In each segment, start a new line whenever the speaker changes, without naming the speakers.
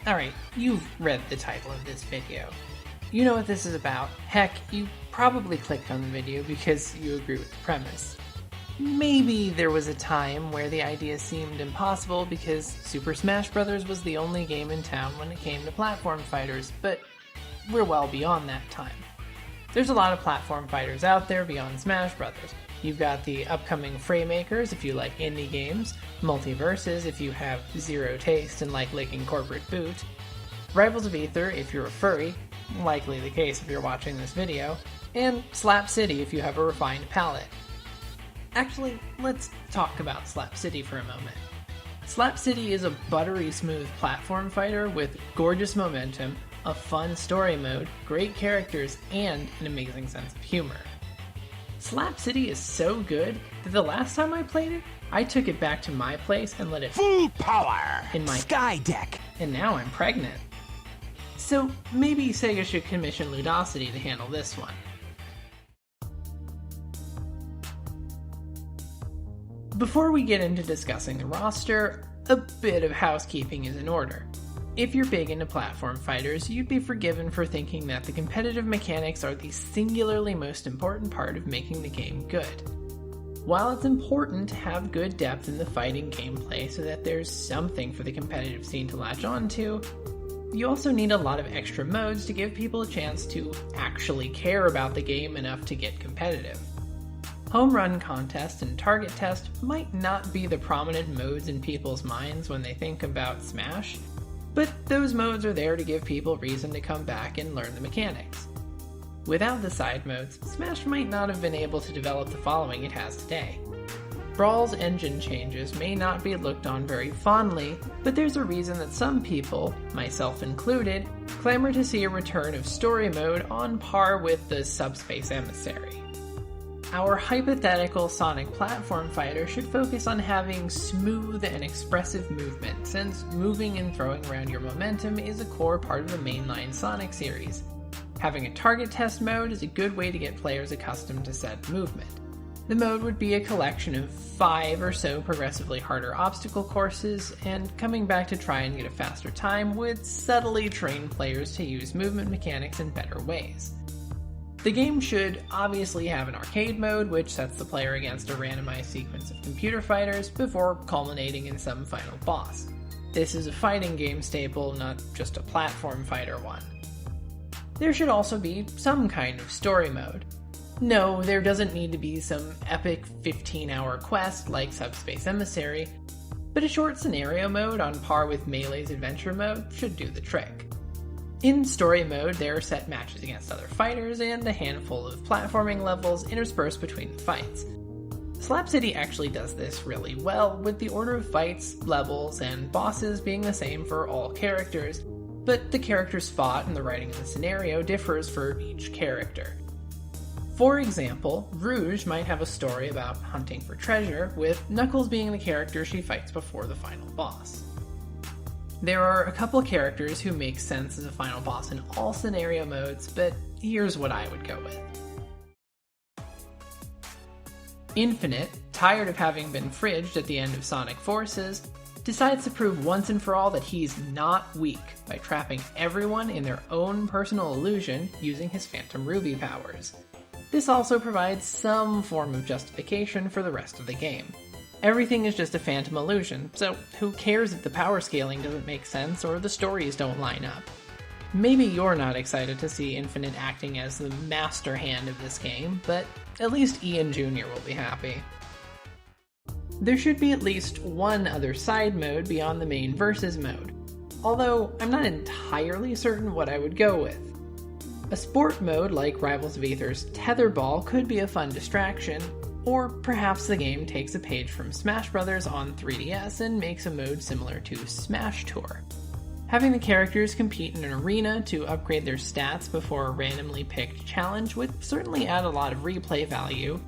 Alright, you've read the title of this video. You know what this is about. Heck, you probably clicked on the video because you agree with the premise. Maybe there was a time where the idea seemed impossible because Super Smash Bros. Was the only game in town when it came to platform fighters, but we're well beyond that time. There's a lot of platform fighters out there beyond Smash Bros. You've got the upcoming Fraymakers if you like indie games, Multiverses if you have zero taste and like licking corporate boot, Rivals of Aether if you're a furry, likely the case if you're watching this video, and Slap City if you have a refined palate. Actually, let's talk about Slap City for a moment. Slap City is a buttery smooth platform fighter with gorgeous momentum, a fun story mode, great characters, and an amazing sense of humor. Slap City is so good that the last time I played it, I took it back to my place and let it
full power
in my
Sky Deck.
And now I'm pregnant. So maybe SEGA should commission Ludosity to handle this one. Before we get into discussing the roster, a bit of housekeeping is in order. If you're big into platform fighters, you'd be forgiven for thinking that the competitive mechanics are the singularly most important part of making the game good. While it's important to have good depth in the fighting gameplay so that there's something for the competitive scene to latch onto, you also need a lot of extra modes to give people a chance to actually care about the game enough to get competitive. Home Run Contest and Target Test might not be the prominent modes in people's minds when they think about Smash, but those modes are there to give people reason to come back and learn the mechanics. Without the side modes, Smash might not have been able to develop the following it has today. Brawl's engine changes may not be looked on very fondly, but there's a reason that some people, myself included, clamor to see a return of story mode on par with the Subspace Emissary. Our hypothetical Sonic platform fighter should focus on having smooth and expressive movement, since moving and throwing around your momentum is a core part of the mainline Sonic series. Having a target test mode is a good way to get players accustomed to said movement. The mode would be a collection of 5 or so progressively harder obstacle courses, and coming back to try and get a faster time would subtly train players to use movement mechanics in better ways. The game should obviously have an arcade mode, which sets the player against a randomized sequence of computer fighters before culminating in some final boss. This is a fighting game staple, not just a platform fighter one. There should also be some kind of story mode. No, there doesn't need to be some epic 15-hour quest like Subspace Emissary, but a short scenario mode on par with Melee's adventure mode should do the trick. In story mode, there are set matches against other fighters and a handful of platforming levels interspersed between the fights. Slap City actually does this really well, with the order of fights, levels, and bosses being the same for all characters, but the characters fought and the writing of the scenario differs for each character. For example, Rouge might have a story about hunting for treasure, with Knuckles being the character she fights before the final boss. There are a couple characters who make sense as a final boss in all scenario modes, but here's what I would go with. Infinite, tired of having been fridged at the end of Sonic Forces, decides to prove once and for all that he's not weak by trapping everyone in their own personal illusion using his Phantom Ruby powers. This also provides some form of justification for the rest of the game. Everything is just a phantom illusion, so who cares if the power scaling doesn't make sense or the stories don't line up? Maybe you're not excited to see Infinite acting as the master hand of this game, but at least Ian Jr. will be happy. There should be at least one other side mode beyond the main versus mode, although I'm not entirely certain what I would go with. A sport mode like Rivals of Aether's Tetherball could be a fun distraction, or perhaps the game takes a page from Smash Bros. On 3DS and makes a mode similar to Smash Tour. Having the characters compete in an arena to upgrade their stats before a randomly picked challenge would certainly add a lot of replay value,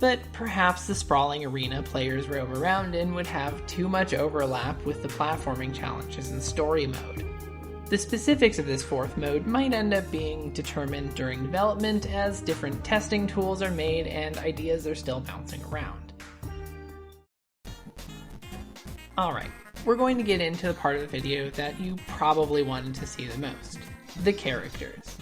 but perhaps the sprawling arena players roam around in would have too much overlap with the platforming challenges in story mode. The specifics of this fourth mode might end up being determined during development as different testing tools are made and ideas are still bouncing around. Alright, we're going to get into the part of the video that you probably wanted to see the most, the characters.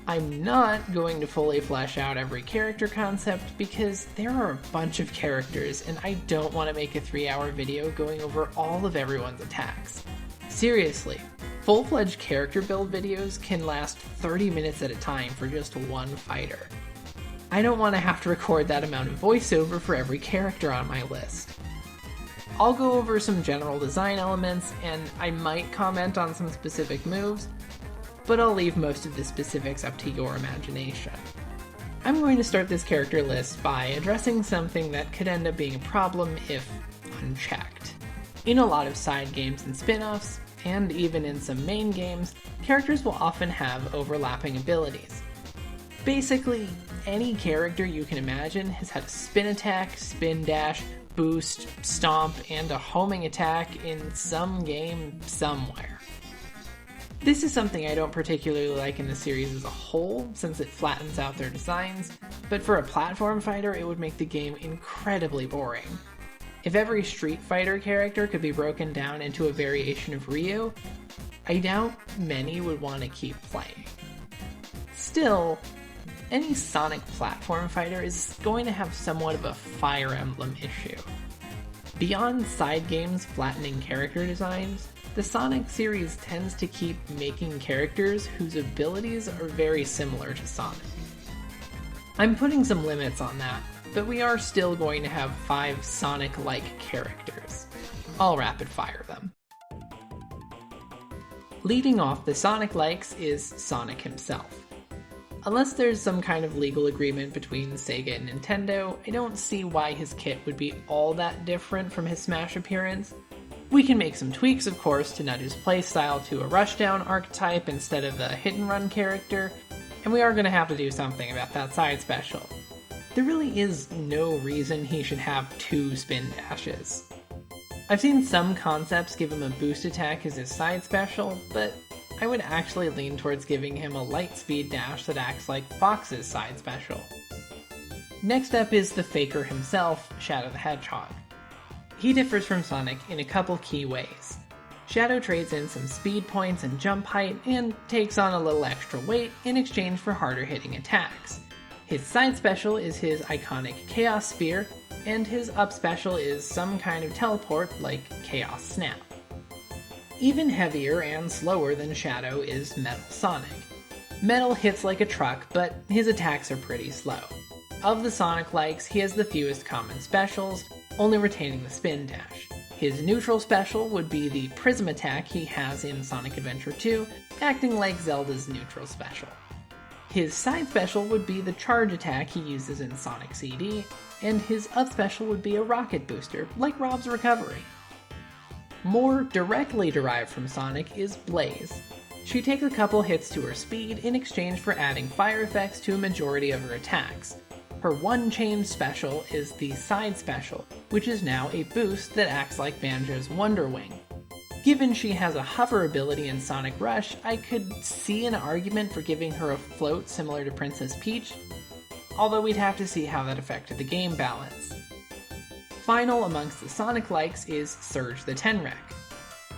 I'm not going to fully flesh out every character concept because there are a bunch of characters and I don't want to make a 3-hour video going over all of everyone's attacks. Seriously, full-fledged character build videos can last 30 minutes at a time for just one fighter. I don't want to have to record that amount of voiceover for every character on my list. I'll go over some general design elements and I might comment on some specific moves, but I'll leave most of the specifics up to your imagination. I'm going to start this character list by addressing something that could end up being a problem if unchecked. In a lot of side games and spin-offs, and even in some main games, characters will often have overlapping abilities. Basically, any character you can imagine has had a spin attack, spin dash, boost, stomp, and a homing attack in some game somewhere. This is something I don't particularly like in the series as a whole, since it flattens out their designs, but for a platform fighter it would make the game incredibly boring. If every Street Fighter character could be broken down into a variation of Ryu, I doubt many would want to keep playing. Still, any Sonic platform fighter is going to have somewhat of a Fire Emblem issue. Beyond side games flattening character designs, the Sonic series tends to keep making characters whose abilities are very similar to Sonic. I'm putting some limits on that, but we are still going to have 5 Sonic-like characters. I'll rapid fire them. Leading off the Sonic likes is Sonic himself. Unless there's some kind of legal agreement between Sega and Nintendo, I don't see why his kit would be all that different from his Smash appearance. We can make some tweaks, of course, to nudge his playstyle to a rushdown archetype instead of the hit-and-run character, and we are going to have to do something about that side special. There really is no reason he should have 2 spin dashes. I've seen some concepts give him a boost attack as his side special, but I would actually lean towards giving him a light speed dash that acts like Fox's side special. Next up is the Faker himself, Shadow the Hedgehog. He differs from Sonic in a couple key ways. Shadow trades in some speed points and jump height, and takes on a little extra weight in exchange for harder hitting attacks. His side special is his iconic Chaos Spear, and his up special is some kind of teleport like Chaos Snap. Even heavier and slower than Shadow is Metal Sonic. Metal hits like a truck, but his attacks are pretty slow. Of the Sonic likes, he has the fewest common specials, only retaining the spin dash. His neutral special would be the Prism attack he has in Sonic Adventure 2, acting like Zelda's neutral special. His side special would be the charge attack he uses in Sonic CD, and his up special would be a rocket booster, like Rob's Recovery. More directly derived from Sonic is Blaze. She takes a couple hits to her speed in exchange for adding fire effects to a majority of her attacks. Her one change special is the side special, which is now a boost that acts like Banjo's Wonder Wing. Given she has a hover ability in Sonic Rush, I could see an argument for giving her a float similar to Princess Peach, although we'd have to see how that affected the game balance. Final amongst the Sonic likes is Surge the Tenrec.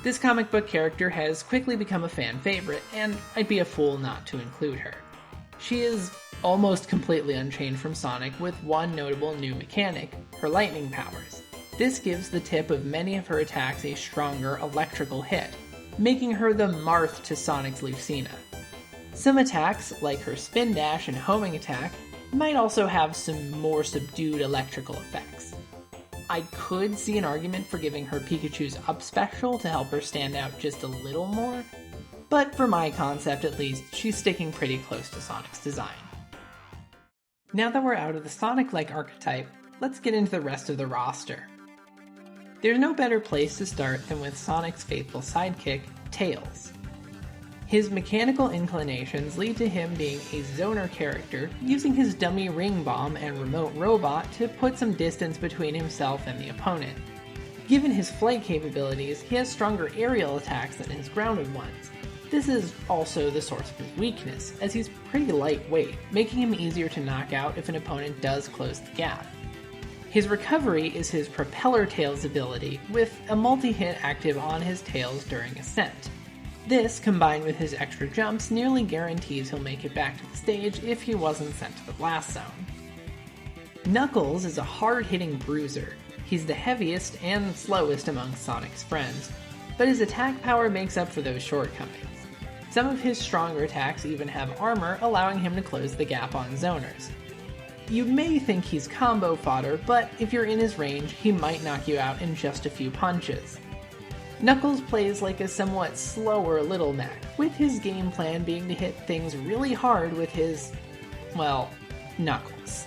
This comic book character has quickly become a fan favorite, and I'd be a fool not to include her. She is almost completely unchained from Sonic with one notable new mechanic, her lightning powers. This gives the tip of many of her attacks a stronger electrical hit, making her the Marth to Sonic's Lucina. Some attacks, like her spin dash and homing attack, might also have some more subdued electrical effects. I could see an argument for giving her Pikachu's up special to help her stand out just a little more, but for my concept at least, she's sticking pretty close to Sonic's design. Now that we're out of the Sonic-like archetype, let's get into the rest of the roster. There's no better place to start than with Sonic's faithful sidekick, Tails. His mechanical inclinations lead to him being a zoner character, using his dummy ring bomb and remote robot to put some distance between himself and the opponent. Given his flight capabilities, he has stronger aerial attacks than his grounded ones. This is also the source of his weakness, as he's pretty lightweight, making him easier to knock out if an opponent does close the gap. His recovery is his propeller tails ability, with a multi-hit active on his tails during ascent. This, combined with his extra jumps, nearly guarantees he'll make it back to the stage if he wasn't sent to the blast zone. Knuckles is a hard-hitting bruiser. He's the heaviest and slowest among Sonic's friends, but his attack power makes up for those shortcomings. Some of his stronger attacks even have armor, allowing him to close the gap on zoners. You may think he's combo fodder, but if you're in his range, he might knock you out in just a few punches. Knuckles plays like a somewhat slower Little Mac, with his game plan being to hit things really hard with his, well, knuckles.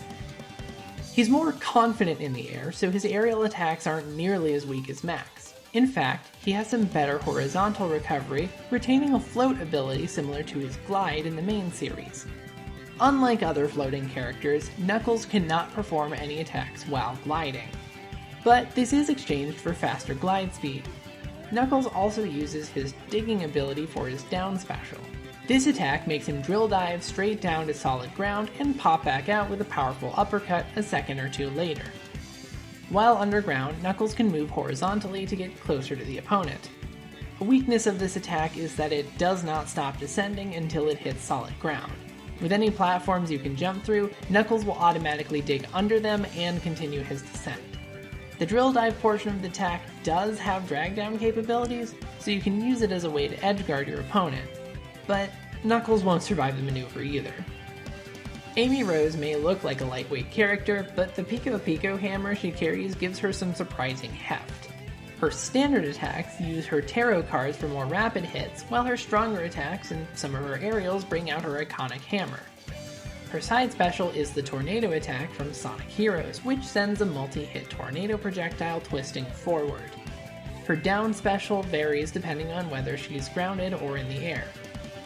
He's more confident in the air, so his aerial attacks aren't nearly as weak as Mac's. In fact, he has some better horizontal recovery, retaining a float ability similar to his glide in the main series. Unlike other floating characters, Knuckles cannot perform any attacks while gliding. But this is exchanged for faster glide speed. Knuckles also uses his digging ability for his down special. This attack makes him drill dive straight down to solid ground and pop back out with a powerful uppercut a second or two later. While underground, Knuckles can move horizontally to get closer to the opponent. A weakness of this attack is that it does not stop descending until it hits solid ground. With any platforms you can jump through, Knuckles will automatically dig under them and continue his descent. The drill dive portion of the attack does have drag down capabilities, so you can use it as a way to edgeguard your opponent, but Knuckles won't survive the maneuver either. Amy Rose may look like a lightweight character, but the Pico Pico hammer she carries gives her some surprising heft. Her standard attacks use her tarot cards for more rapid hits, while her stronger attacks and some of her aerials bring out her iconic hammer. Her side special is the tornado attack from Sonic Heroes, which sends a multi-hit tornado projectile twisting forward. Her down special varies depending on whether she's grounded or in the air.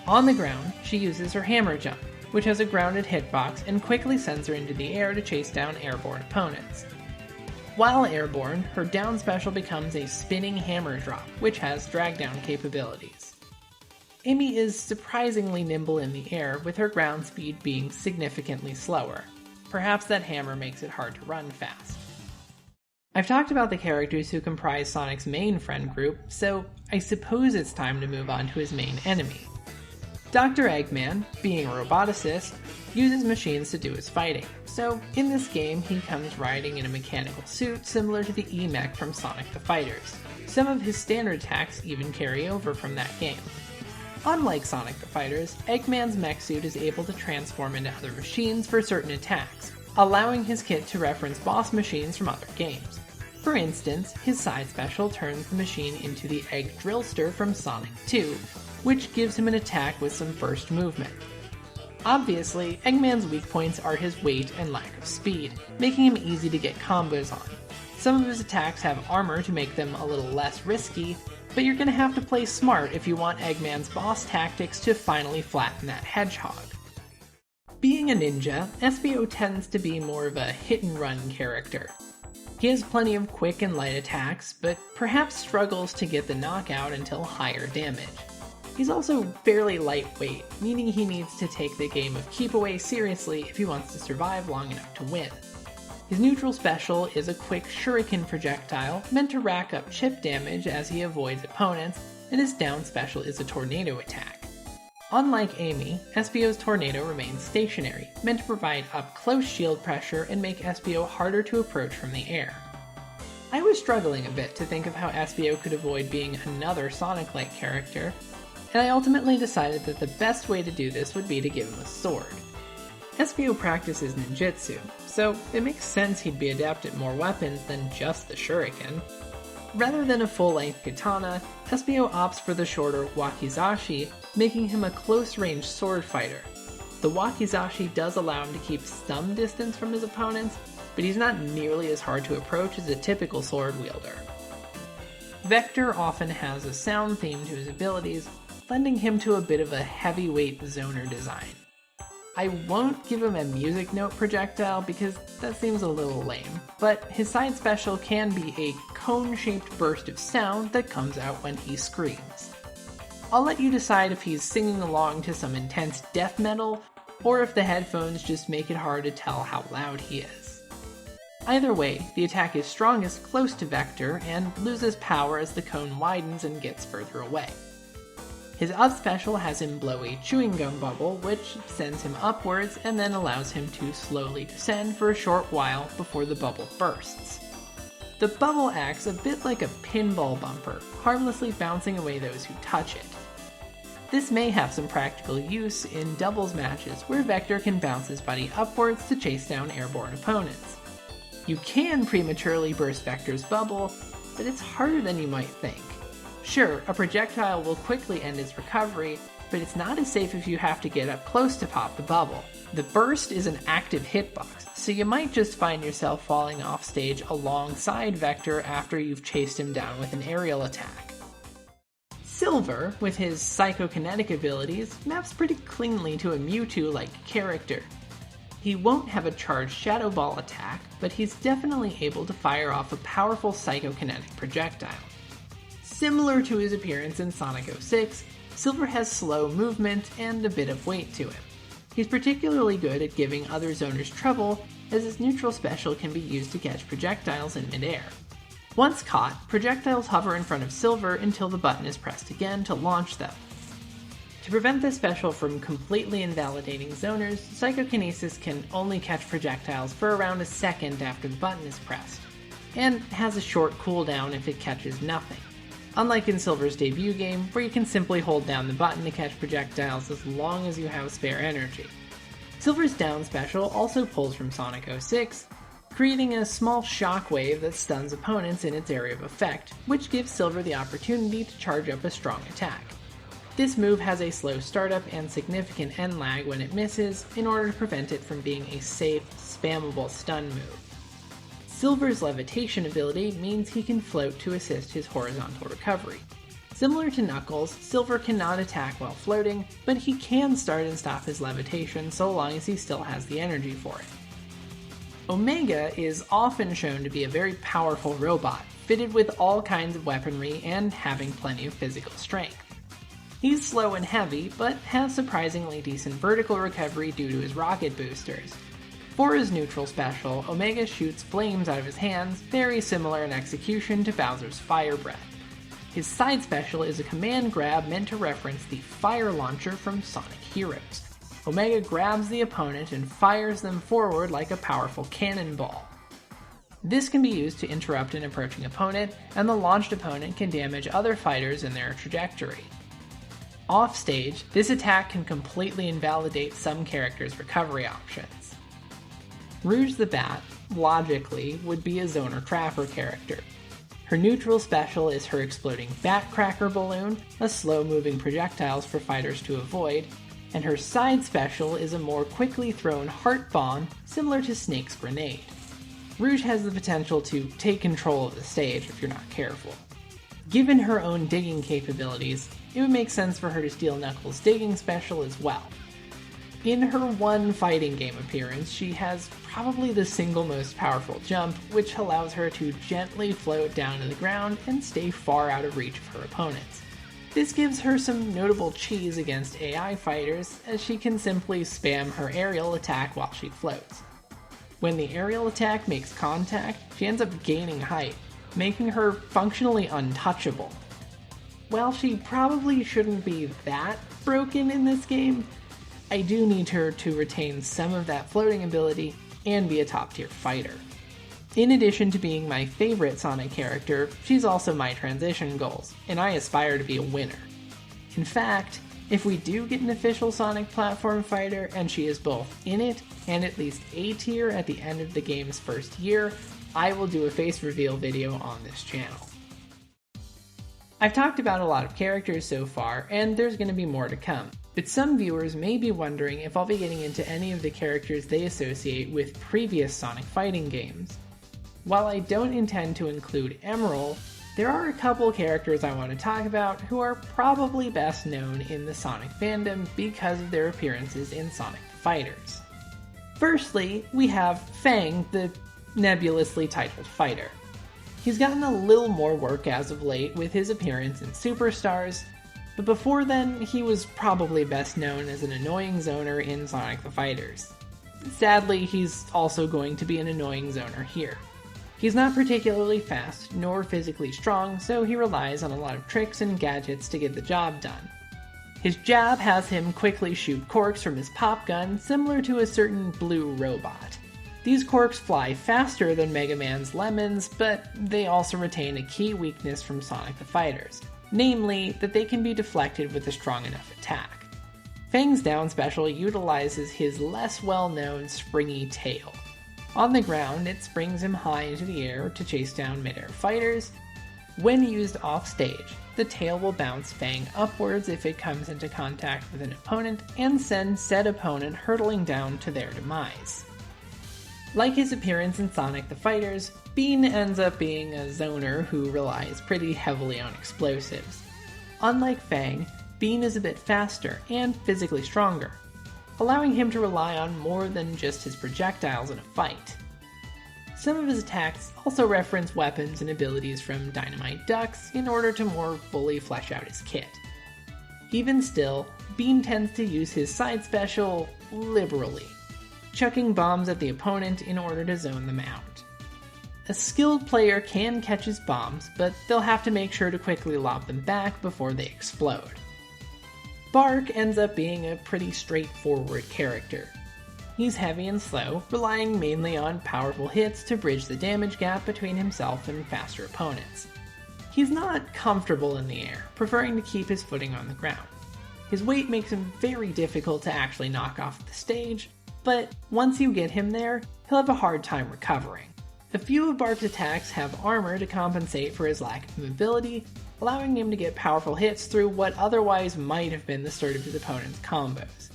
On the ground, she uses her hammer jump, which has a grounded hitbox and quickly sends her into the air to chase down airborne opponents. While airborne, her down special becomes a spinning hammer drop, which has drag down capabilities. Amy is surprisingly nimble in the air, with her ground speed being significantly slower. Perhaps that hammer makes it hard to run fast. I've talked about the characters who comprise Sonic's main friend group, so I suppose it's time to move on to his main enemy. Dr. Eggman, being a roboticist, uses machines to do his fighting, so in this game he comes riding in a mechanical suit similar to the E-Mech from Sonic the Fighters. Some of his standard attacks even carry over from that game. Unlike Sonic the Fighters, Eggman's mech suit is able to transform into other machines for certain attacks, allowing his kit to reference boss machines from other games. For instance, his side special turns the machine into the Egg Drillster from Sonic 2, which gives him an attack with some burst movement. Obviously, Eggman's weak points are his weight and lack of speed, making him easy to get combos on. Some of his attacks have armor to make them a little less risky, but you're going to have to play smart if you want Eggman's boss tactics to finally flatten that Hedgehog. Being a ninja, SBO tends to be more of a hit-and-run character. He has plenty of quick and light attacks, but perhaps struggles to get the knockout until higher damage. He's also fairly lightweight, meaning he needs to take the game of keep away seriously if he wants to survive long enough to win. His neutral special is a quick shuriken projectile meant to rack up chip damage as he avoids opponents, and his down special is a tornado attack. Unlike Amy, SBO's tornado remains stationary, meant to provide up-close shield pressure and make SBO harder to approach from the air. I was struggling a bit to think of how SBO could avoid being another Sonic-like character, and I ultimately decided that the best way to do this would be to give him a sword. SBO practices ninjutsu, so it makes sense he'd be adept at more weapons than just the shuriken. Rather than a full-length katana, SBO opts for the shorter wakizashi, making him a close-range sword fighter. The wakizashi does allow him to keep some distance from his opponents, but he's not nearly as hard to approach as a typical sword wielder. Vector often has a sound theme to his abilities, lending him to a bit of a heavyweight zoner design. I won't give him a music note projectile because that seems a little lame, but his side special can be a cone-shaped burst of sound that comes out when he screams. I'll let you decide if he's singing along to some intense death metal, or if the headphones just make it hard to tell how loud he is. Either way, the attack is strongest close to Vector and loses power as the cone widens and gets further away. His up special has him blow a chewing gum bubble, which sends him upwards and then allows him to slowly descend for a short while before the bubble bursts. The bubble acts a bit like a pinball bumper, harmlessly bouncing away those who touch it. This may have some practical use in doubles matches where Vector can bounce his buddy upwards to chase down airborne opponents. You can prematurely burst Vector's bubble, but it's harder than you might think. Sure, a projectile will quickly end its recovery, but it's not as safe if you have to get up close to pop the bubble. The burst is an active hitbox, so you might just find yourself falling off stage alongside Vector after you've chased him down with an aerial attack. Silver, with his psychokinetic abilities, maps pretty cleanly to a Mewtwo-like character. He won't have a charged Shadow Ball attack, but he's definitely able to fire off a powerful psychokinetic projectile. Similar to his appearance in Sonic 06, Silver has slow movement and a bit of weight to him. He's particularly good at giving other zoners trouble, as his neutral special can be used to catch projectiles in midair. Once caught, projectiles hover in front of Silver until the button is pressed again to launch them. To prevent this special from completely invalidating zoners, Psychokinesis can only catch projectiles for around a second after the button is pressed, and has a short cooldown if it catches nothing. Unlike in Silver's debut game, where you can simply hold down the button to catch projectiles as long as you have spare energy. Silver's down special also pulls from Sonic 06, creating a small shockwave that stuns opponents in its area of effect, which gives Silver the opportunity to charge up a strong attack. This move has a slow startup and significant end lag when it misses, in order to prevent it from being a safe, spammable stun move. Silver's levitation ability means he can float to assist his horizontal recovery. Similar to Knuckles, Silver cannot attack while floating, but he can start and stop his levitation so long as he still has the energy for it. Omega is often shown to be a very powerful robot, fitted with all kinds of weaponry and having plenty of physical strength. He's slow and heavy, but has surprisingly decent vertical recovery due to his rocket boosters. For his neutral special, Omega shoots flames out of his hands, very similar in execution to Bowser's Fire Breath. His side special is a command grab meant to reference the fire launcher from Sonic Heroes. Omega grabs the opponent and fires them forward like a powerful cannonball. This can be used to interrupt an approaching opponent, and the launched opponent can damage other fighters in their trajectory. Offstage, this attack can completely invalidate some characters' recovery options. Rouge the Bat, logically, would be a Zoner Trapper character. Her neutral special is her exploding Bat Cracker Balloon, a slow-moving projectile for fighters to avoid, and her side special is a more quickly thrown Heart Bomb, similar to Snake's Grenade. Rouge has the potential to take control of the stage if you're not careful. Given her own digging capabilities, it would make sense for her to steal Knuckles' digging special as well. In her one fighting game appearance, she has probably the single most powerful jump, which allows her to gently float down to the ground and stay far out of reach of her opponents. This gives her some notable cheese against AI fighters, as she can simply spam her aerial attack while she floats. When the aerial attack makes contact, she ends up gaining height, making her functionally untouchable. While she probably shouldn't be that broken in this game, I do need her to retain some of that floating ability and be a top tier fighter. In addition to being my favorite Sonic character, she's also my transition goals, and I aspire to be a winner. In fact, if we do get an official Sonic platform fighter and she is both in it and at least A tier at the end of the game's first year, I will do a face reveal video on this channel. I've talked about a lot of characters so far, and there's going to be more to come. But some viewers may be wondering if I'll be getting into any of the characters they associate with previous Sonic fighting games. While I don't intend to include Emerald, there are a couple characters I want to talk about who are probably best known in the Sonic fandom because of their appearances in Sonic the Fighters. Firstly, we have Fang, the nebulously titled fighter. He's gotten a little more work as of late with his appearance in Superstars, but before then, he was probably best known as an annoying zoner in Sonic the Fighters. Sadly, he's also going to be an annoying zoner here. He's not particularly fast, nor physically strong, so he relies on a lot of tricks and gadgets to get the job done. His jab has him quickly shoot corks from his pop gun, similar to a certain blue robot. These corks fly faster than Mega Man's lemons, but they also retain a key weakness from Sonic the Fighters, namely that they can be deflected with a strong enough attack. Fang's down special utilizes his less well-known springy tail. On the ground, it springs him high into the air to chase down mid-air fighters. When used off-stage, the tail will bounce Fang upwards if it comes into contact with an opponent and send said opponent hurtling down to their demise. Like his appearance in Sonic the Fighters, Bean ends up being a zoner who relies pretty heavily on explosives. Unlike Fang, Bean is a bit faster and physically stronger, allowing him to rely on more than just his projectiles in a fight. Some of his attacks also reference weapons and abilities from Dynamite Ducks in order to more fully flesh out his kit. Even still, Bean tends to use his side special liberally, chucking bombs at the opponent in order to zone them out. A skilled player can catch his bombs, but they'll have to make sure to quickly lob them back before they explode. Bark ends up being a pretty straightforward character. He's heavy and slow, relying mainly on powerful hits to bridge the damage gap between himself and faster opponents. He's not comfortable in the air, preferring to keep his footing on the ground. His weight makes him very difficult to actually knock off the stage, but once you get him there, he'll have a hard time recovering. A few of Bark's attacks have armor to compensate for his lack of mobility, allowing him to get powerful hits through what otherwise might have been the start of his opponent's combos.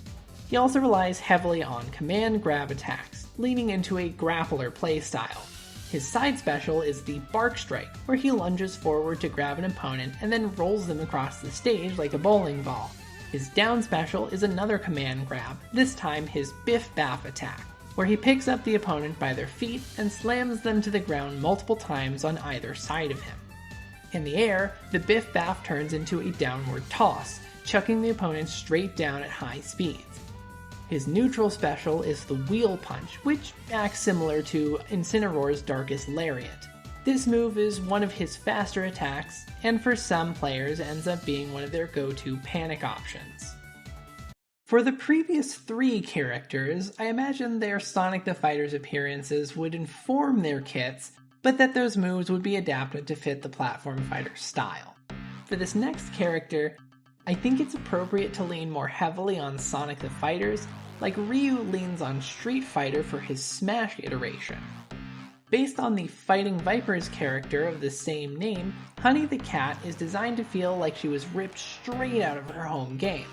He also relies heavily on command grab attacks, leaning into a grappler playstyle. His side special is the Bark Strike, where he lunges forward to grab an opponent and then rolls them across the stage like a bowling ball. His down special is another command grab, this time his Biff Baff attack, where he picks up the opponent by their feet and slams them to the ground multiple times on either side of him. In the air, the Biff Baff turns into a downward toss, chucking the opponent straight down at high speeds. His neutral special is the Wheel Punch, which acts similar to Incineroar's Darkest Lariat. This move is one of his faster attacks, and for some players ends up being one of their go-to panic options. For the previous three characters, I imagine their Sonic the Fighters appearances would inform their kits, but that those moves would be adapted to fit the platform fighter style. For this next character, I think it's appropriate to lean more heavily on Sonic the Fighters, like Ryu leans on Street Fighter for his Smash iteration. Based on the Fighting Vipers character of the same name, Honey the Cat is designed to feel like she was ripped straight out of her home game.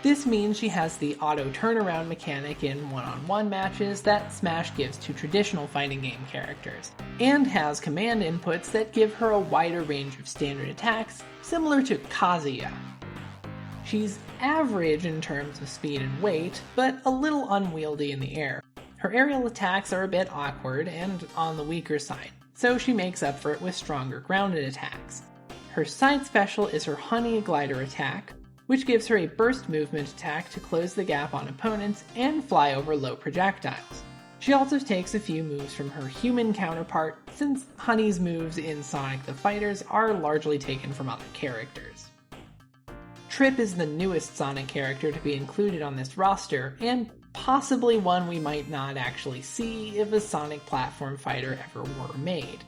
This means she has the auto turnaround mechanic in one-on-one matches that Smash gives to traditional fighting game characters, and has command inputs that give her a wider range of standard attacks, similar to Kazuya. She's average in terms of speed and weight, but a little unwieldy in the air. Her aerial attacks are a bit awkward and on the weaker side, so she makes up for it with stronger grounded attacks. Her side special is her Honey Glider attack, which gives her a burst movement attack to close the gap on opponents and fly over low projectiles. She also takes a few moves from her human counterpart, since Honey's moves in Sonic the Fighters are largely taken from other characters. Trip is the newest Sonic character to be included on this roster, and possibly one we might not actually see if a Sonic platform fighter ever were made.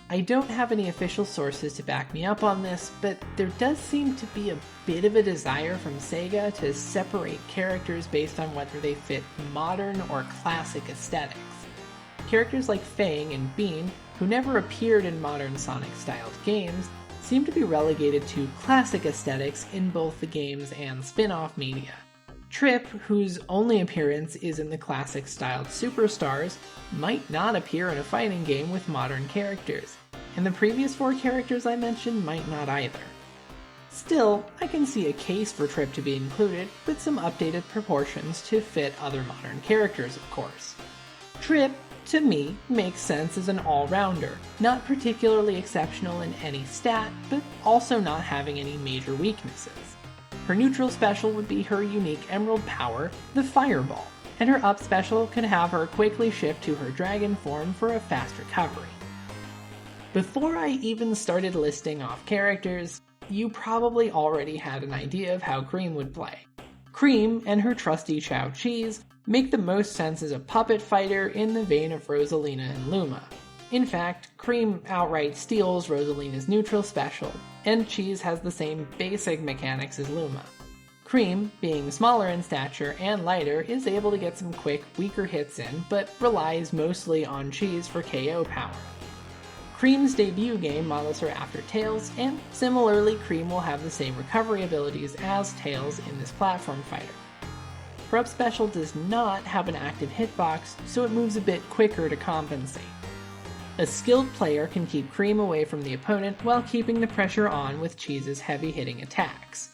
I don't have any official sources to back me up on this, but there does seem to be a bit of a desire from SEGA to separate characters based on whether they fit modern or classic aesthetics. Characters like Fang and Bean, who never appeared in modern Sonic-styled games, seem to be relegated to classic aesthetics in both the games and spin-off media. Trip, whose only appearance is in the classic-styled Superstars, might not appear in a fighting game with modern characters, and the previous four characters I mentioned might not either. Still, I can see a case for Trip to be included, with some updated proportions to fit other modern characters, of course. Trip, to me, makes sense as an all-rounder, not particularly exceptional in any stat, but also not having any major weaknesses. Her neutral special would be her unique emerald power, the Fireball, and her up special can have her quickly shift to her dragon form for a fast recovery. Before I even started listing off characters, you probably already had an idea of how Cream would play. Cream and her trusty Chao Cheese make the most sense as a puppet fighter in the vein of Rosalina and Luma. In fact, Cream outright steals Rosalina's neutral special, and Cheese has the same basic mechanics as Luma. Cream, being smaller in stature and lighter, is able to get some quick, weaker hits in, but relies mostly on Cheese for KO power. Cream's debut game models her after Tails, and similarly Cream will have the same recovery abilities as Tails in this platform fighter. Her up special does not have an active hitbox, so it moves a bit quicker to compensate. A skilled player can keep Cream away from the opponent while keeping the pressure on with Cheese's heavy-hitting attacks.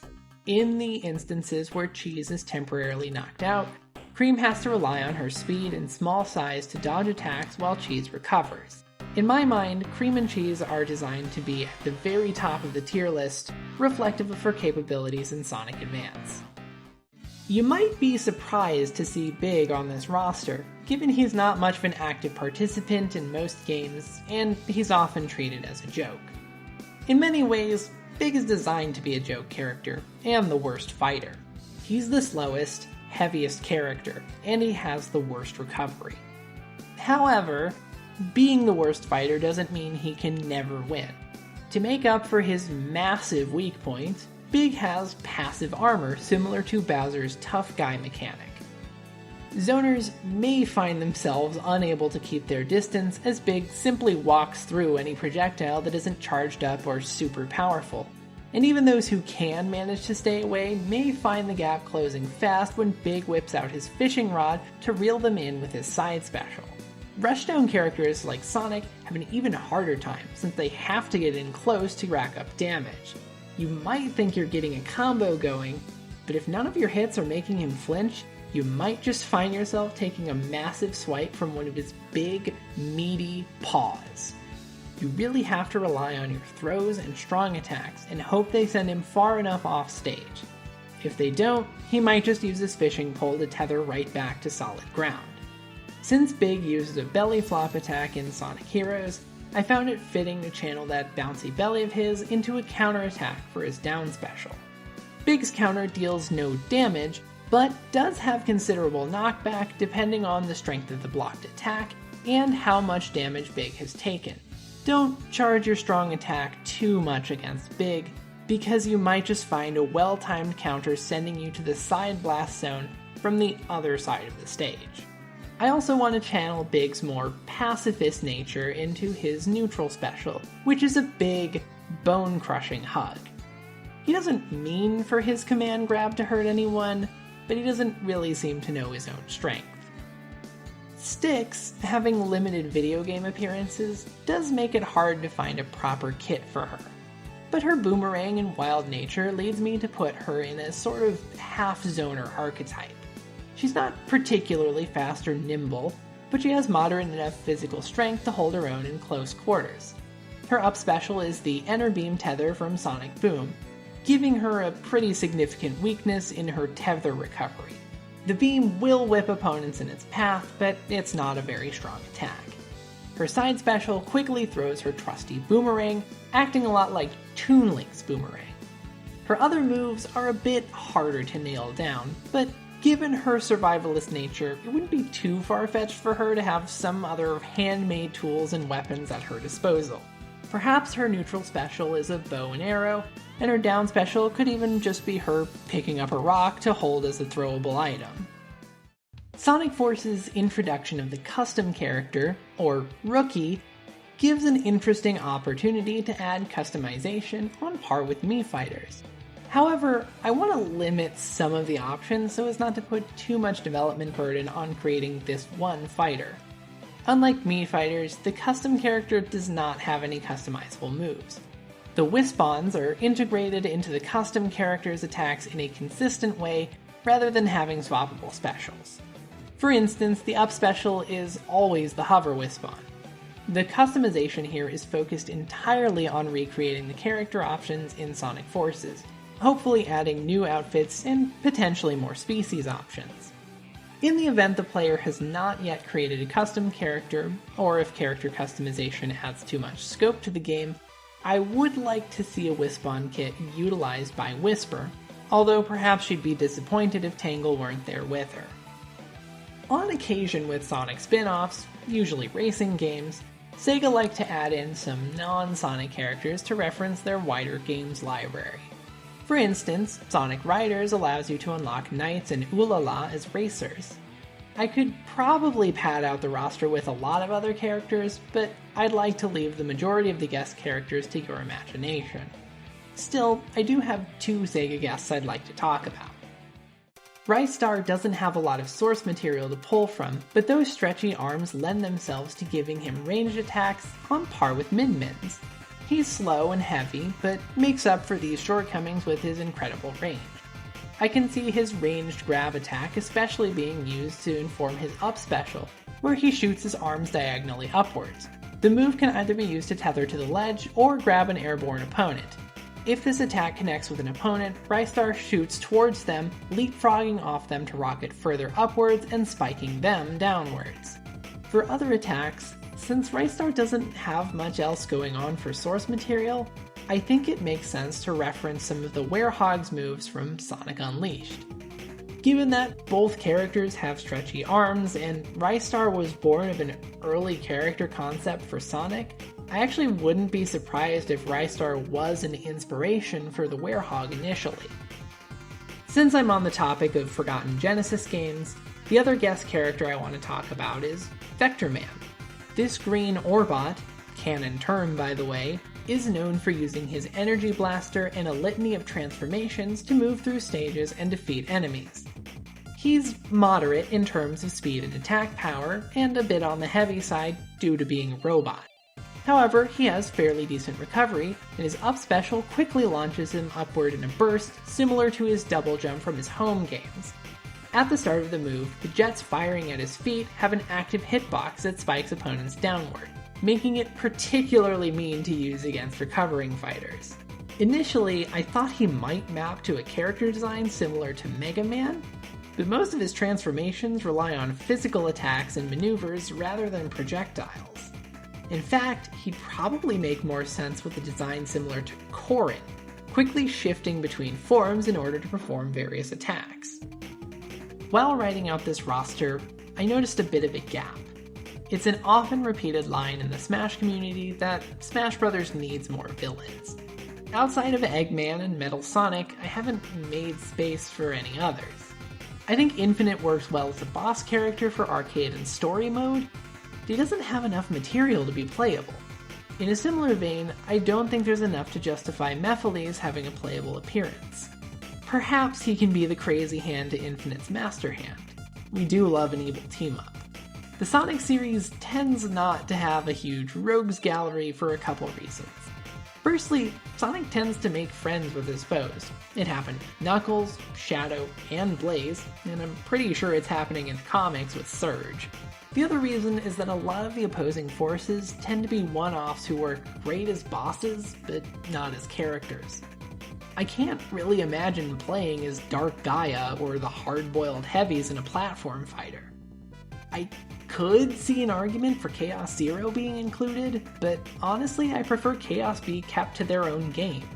In the instances where Cheese is temporarily knocked out, Cream has to rely on her speed and small size to dodge attacks while Cheese recovers. In my mind, Cream and Cheese are designed to be at the very top of the tier list, reflective of her capabilities in Sonic Advance. You might be surprised to see Big on this roster, given he's not much of an active participant in most games, and he's often treated as a joke. In many ways, Big is designed to be a joke character, and the worst fighter. He's the slowest, heaviest character, and he has the worst recovery. However, being the worst fighter doesn't mean he can never win. To make up for his massive weak point, Big has passive armor similar to Bowser's tough guy mechanic. Zoners may find themselves unable to keep their distance as Big simply walks through any projectile that isn't charged up or super powerful, and even those who can manage to stay away may find the gap closing fast when Big whips out his fishing rod to reel them in with his side special. Rushdown characters like Sonic have an even harder time since they have to get in close to rack up damage. You might think you're getting a combo going, but if none of your hits are making him flinch, you might just find yourself taking a massive swipe from one of his big, meaty paws. You really have to rely on your throws and strong attacks and hope they send him far enough off stage. If they don't, he might just use his fishing pole to tether right back to solid ground. Since Big uses a belly flop attack in Sonic Heroes, I found it fitting to channel that bouncy belly of his into a counterattack for his down special. Big's counter deals no damage, but does have considerable knockback depending on the strength of the blocked attack and how much damage Big has taken. Don't charge your strong attack too much against Big, because you might just find a well-timed counter sending you to the side blast zone from the other side of the stage. I also want to channel Big's more pacifist nature into his neutral special, which is a big, bone-crushing hug. He doesn't mean for his command grab to hurt anyone, but he doesn't really seem to know his own strength. Styx, having limited video game appearances, does make it hard to find a proper kit for her. But her boomerang and wild nature leads me to put her in a sort of half-zoner archetype. She's not particularly fast or nimble, but she has moderate enough physical strength to hold her own in close quarters. Her up special is the Enter Beam Tether from Sonic Boom, giving her a pretty significant weakness in her tether recovery. The beam will whip opponents in its path, but it's not a very strong attack. Her side special quickly throws her trusty boomerang, acting a lot like Toon Link's boomerang. Her other moves are a bit harder to nail down, but given her survivalist nature, it wouldn't be too far-fetched for her to have some other handmade tools and weapons at her disposal. Perhaps her neutral special is a bow and arrow, and her down special could even just be her picking up a rock to hold as a throwable item. Sonic Force's introduction of the custom character, or Rookie, gives an interesting opportunity to add customization on par with Mii fighters. However, I want to limit some of the options so as not to put too much development burden on creating this one fighter. Unlike Mii fighters, the custom character does not have any customizable moves. The Wispons are integrated into the custom character's attacks in a consistent way rather than having swappable specials. For instance, the up special is always the Hover Wispon. The customization here is focused entirely on recreating the character options in Sonic Forces, hopefully adding new outfits and potentially more species options. In the event the player has not yet created a custom character, or if character customization adds too much scope to the game, I would like to see a Wisp-On kit utilized by Whisper, although perhaps she'd be disappointed if Tangle weren't there with her. On occasion with Sonic spin-offs, usually racing games, SEGA like to add in some non-Sonic characters to reference their wider games library. For instance, Sonic Riders allows you to unlock Knights and Ulala as racers. I could probably pad out the roster with a lot of other characters, but I'd like to leave the majority of the guest characters to your imagination. Still, I do have 2 SEGA guests I'd like to talk about. Rystar doesn't have a lot of source material to pull from, but those stretchy arms lend themselves to giving him ranged attacks on par with Min-Min's. He's slow and heavy, but makes up for these shortcomings with his incredible range. I can see his ranged grab attack especially being used to inform his up special, where he shoots his arms diagonally upwards. The move can either be used to tether to the ledge or grab an airborne opponent. If this attack connects with an opponent, Rystar shoots towards them, leapfrogging off them to rocket further upwards and spiking them downwards. For other attacks, since Rystar doesn't have much else going on for source material, I think it makes sense to reference some of the Werehog's moves from Sonic Unleashed. Given that both characters have stretchy arms and Rystar was born of an early character concept for Sonic, I actually wouldn't be surprised if Rystar was an inspiration for the Werehog initially. Since I'm on the topic of forgotten Genesis games, the other guest character I want to talk about is Vector Man. This green Orbot, canon term by the way, is known for using his energy blaster and a litany of transformations to move through stages and defeat enemies. He's moderate in terms of speed and attack power, and a bit on the heavy side due to being a robot. However, he has fairly decent recovery, and his up special quickly launches him upward in a burst similar to his double jump from his home games. At the start of the move, the jets firing at his feet have an active hitbox that spikes opponents downward, making it particularly mean to use against recovering fighters. Initially, I thought he might map to a character design similar to Mega Man, but most of his transformations rely on physical attacks and maneuvers rather than projectiles. In fact, he'd probably make more sense with a design similar to Corrin, quickly shifting between forms in order to perform various attacks. While writing out this roster, I noticed a bit of a gap. It's an often repeated line in the Smash community that Smash Bros. Needs more villains. Outside of Eggman and Metal Sonic, I haven't made space for any others. I think Infinite works well as a boss character for arcade and story mode, but he doesn't have enough material to be playable. In a similar vein, I don't think there's enough to justify Mephiles having a playable appearance. Perhaps he can be the crazy hand to Infinite's master hand. We do love an evil team-up. The Sonic series tends not to have a huge rogues gallery for a couple reasons. Firstly, Sonic tends to make friends with his foes. It happened with Knuckles, Shadow, and Blaze, and I'm pretty sure it's happening in the comics with Surge. The other reason is that a lot of the opposing forces tend to be one-offs who work great as bosses, but not as characters. I can't really imagine playing as Dark Gaia or the hard-boiled heavies in a platform fighter. I could see an argument for Chaos Zero being included, but honestly I prefer Chaos be kept to their own game.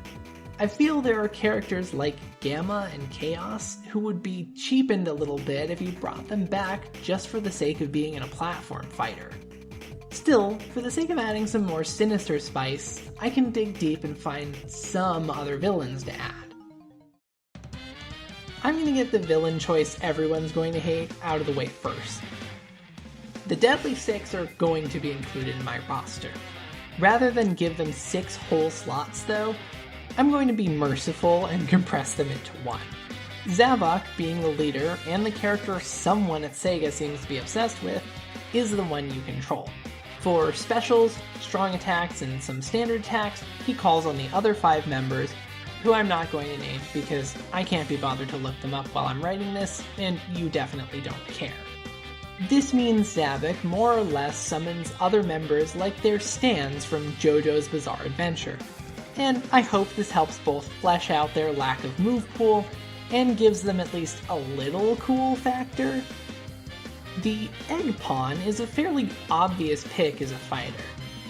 I feel there are characters like Gamma and Chaos who would be cheapened a little bit if you brought them back just for the sake of being in a platform fighter. Still, for the sake of adding some more sinister spice, I can dig deep and find some other villains to add. I'm gonna get the villain choice everyone's going to hate out of the way first. The Deadly Six are going to be included in my roster. Rather than give them 6 whole slots though, I'm going to be merciful and compress them into 1. Zavok, being the leader and the character someone at SEGA seems to be obsessed with, is the one you control. For specials, strong attacks, and some standard attacks, he calls on the other 5 members, who I'm not going to name because I can't be bothered to look them up while I'm writing this, and you definitely don't care. This means Zavok more or less summons other members like their stands from JoJo's Bizarre Adventure, and I hope this helps both flesh out their lack of move pool and gives them at least a little cool factor. The Egg Pawn is a fairly obvious pick as a fighter.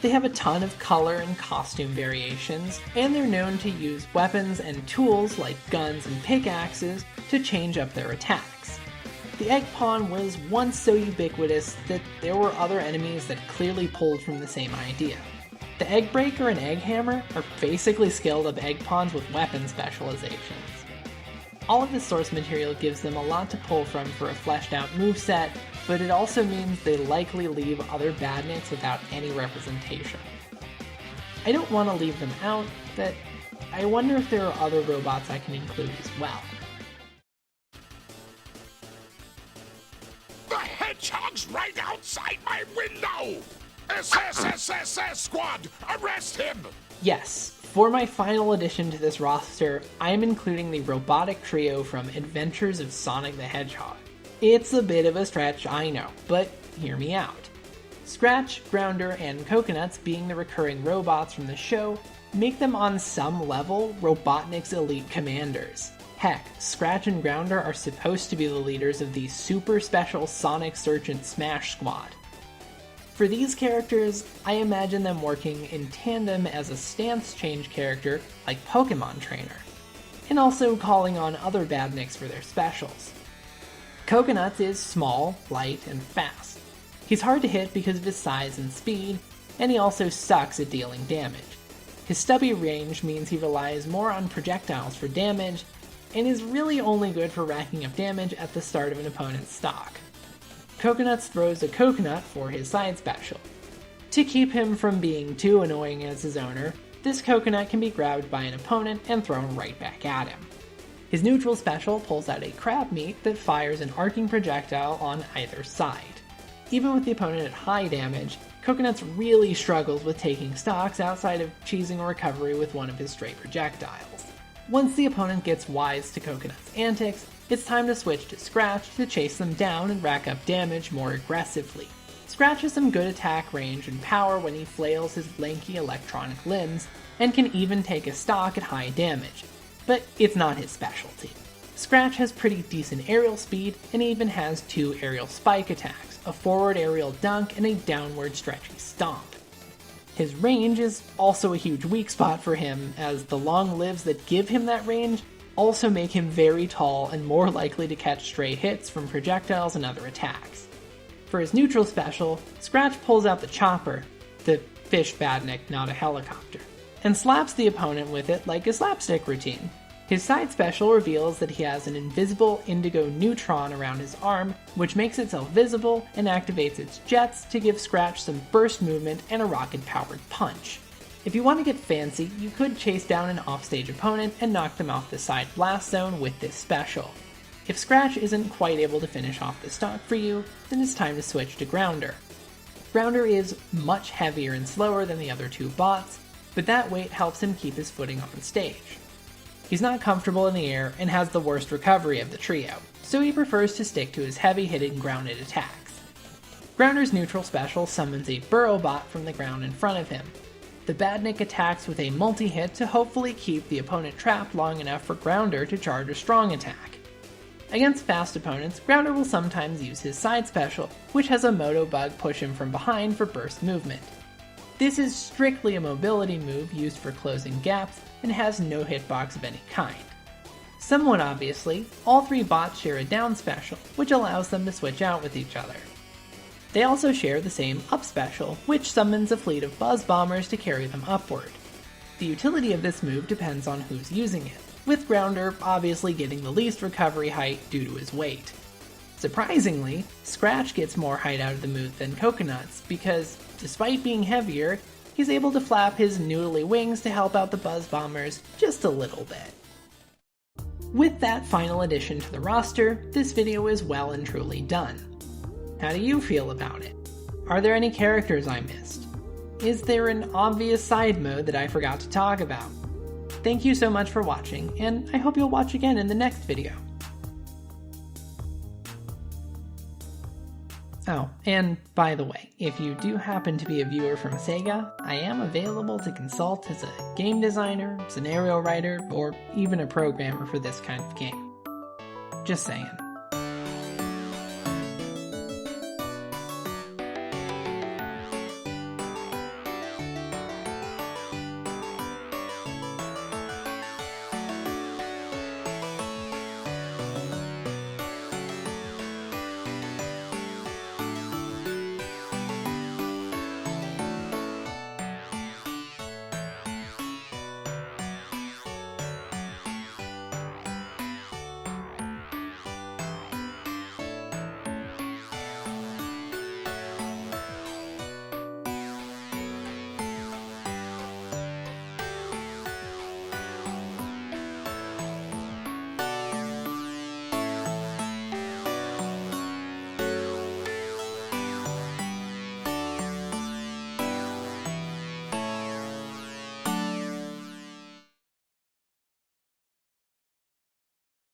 They have a ton of color and costume variations, and they're known to use weapons and tools like guns and pickaxes to change up their attacks. The Egg Pawn was once so ubiquitous that there were other enemies that clearly pulled from the same idea. The Egg Breaker and Egg Hammer are basically scaled up Egg Pawns with weapon specializations. All of this source material gives them a lot to pull from for a fleshed out moveset, but it also means they likely leave other badniks without any representation. I don't want to leave them out, but I wonder if there are other robots I can include as well.
The Hedgehog's right outside my window! SSSSS squad, arrest him!
Yes, for my final addition to this roster, I am including the robotic trio from Adventures of Sonic the Hedgehog. It's a bit of a stretch, I know, but hear me out. Scratch, Grounder, and Coconuts being the recurring robots from the show make them on some level Robotnik's elite commanders. Heck, Scratch and Grounder are supposed to be the leaders of the super special Sonic Search and Smash squad. For these characters, I imagine them working in tandem as a stance change character like Pokemon Trainer, and also calling on other badniks for their specials. Coconuts is small, light, and fast. He's hard to hit because of his size and speed, and he also sucks at dealing damage. His stubby range means he relies more on projectiles for damage, and is really only good for racking up damage at the start of an opponent's stock. Coconuts throws a coconut for his side special. To keep him from being too annoying as his owner, this coconut can be grabbed by an opponent and thrown right back at him. His neutral special pulls out a crab meat that fires an arcing projectile on either side. Even with the opponent at high damage, Coconuts really struggles with taking stocks outside of cheesing a recovery with one of his stray projectiles. Once the opponent gets wise to Coconut's antics, it's time to switch to Scratch to chase them down and rack up damage more aggressively. Scratch has some good attack range and power when he flails his lanky electronic limbs, and can even take a stock at high damage, but it's not his specialty. Scratch has pretty decent aerial speed, and even has 2 aerial spike attacks, a forward aerial dunk and a downward stretchy stomp. His range is also a huge weak spot for him, as the long lives that give him that range also make him very tall and more likely to catch stray hits from projectiles and other attacks. For his neutral special, Scratch pulls out the chopper, the fish badnik, not a helicopter, and slaps the opponent with it like a slapstick routine. His side special reveals that he has an invisible indigo neutron around his arm, which makes itself visible and activates its jets to give Scratch some burst movement and a rocket-powered punch. If you want to get fancy, you could chase down an offstage opponent and knock them off the side blast zone with this special. If Scratch isn't quite able to finish off the stock for you, then it's time to switch to Grounder. Grounder is much heavier and slower than the other 2 bots, but that weight helps him keep his footing on stage. He's not comfortable in the air and has the worst recovery of the trio, so he prefers to stick to his heavy-hitting grounded attacks. Grounder's neutral special summons a burrow bot from the ground in front of him. The badnik attacks with a multi-hit to hopefully keep the opponent trapped long enough for Grounder to charge a strong attack. Against fast opponents, Grounder will sometimes use his side special, which has a moto bug push him from behind for burst movement. This is strictly a mobility move used for closing gaps and has no hitbox of any kind. Somewhat obviously, all 3 bots share a down special, which allows them to switch out with each other. They also share the same up special, which summons a fleet of buzz bombers to carry them upward. The utility of this move depends on who's using it, with Grounder obviously getting the least recovery height due to his weight. Surprisingly, Scratch gets more height out of the move than Coconuts, because despite being heavier, he's able to flap his noodly wings to help out the buzz bombers just a little bit. With that final addition to the roster, this video is well and truly done. How do you feel about it? Are there any characters I missed? Is there an obvious side mode that I forgot to talk about? Thank you so much for watching, and I hope you'll watch again in the next video. Oh, and by the way, if you do happen to be a viewer from SEGA, I am available to consult as a game designer, scenario writer, or even a programmer for this kind of game. Just saying.